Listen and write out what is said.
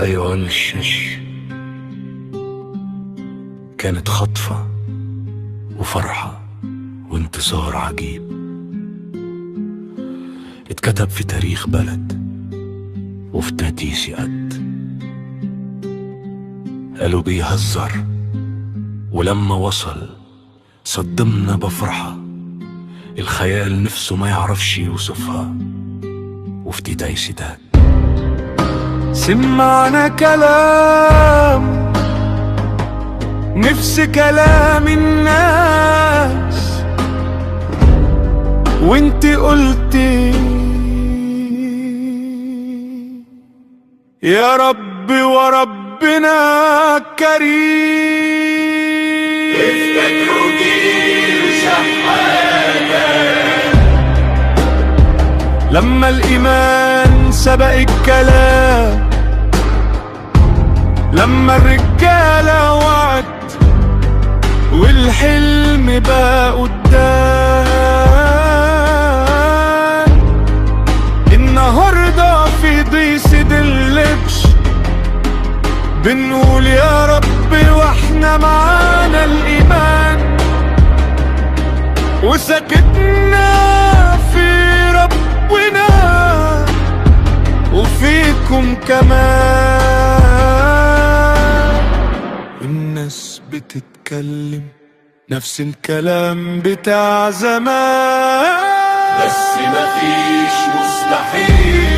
أيها الشش، كانت خطفة وفرحة وانتصار عجيب اتكتب في تاريخ بلد وفي تهديس قد. قالوا بيهزر، ولما وصل صدمنا بفرحة الخيال نفسه ما يعرفش يوصفها، وفي تدايس داد سمعنا كلام نفس كلام الناس، وانت قلتي يا رب وربنا كريم. افتكروا جيل شحاتة لما الإيمان سبق الكلام، لما الرجالة وعد والحلم بقى قدام. النهاردة في ضيس اللبش بنقول يا رب واحنا معانا الإيمان، وسكتنا في ربنا وفيكم كمان. الناس بتتكلم نفس الكلام بتاع زمان، بس مفيش مستحيل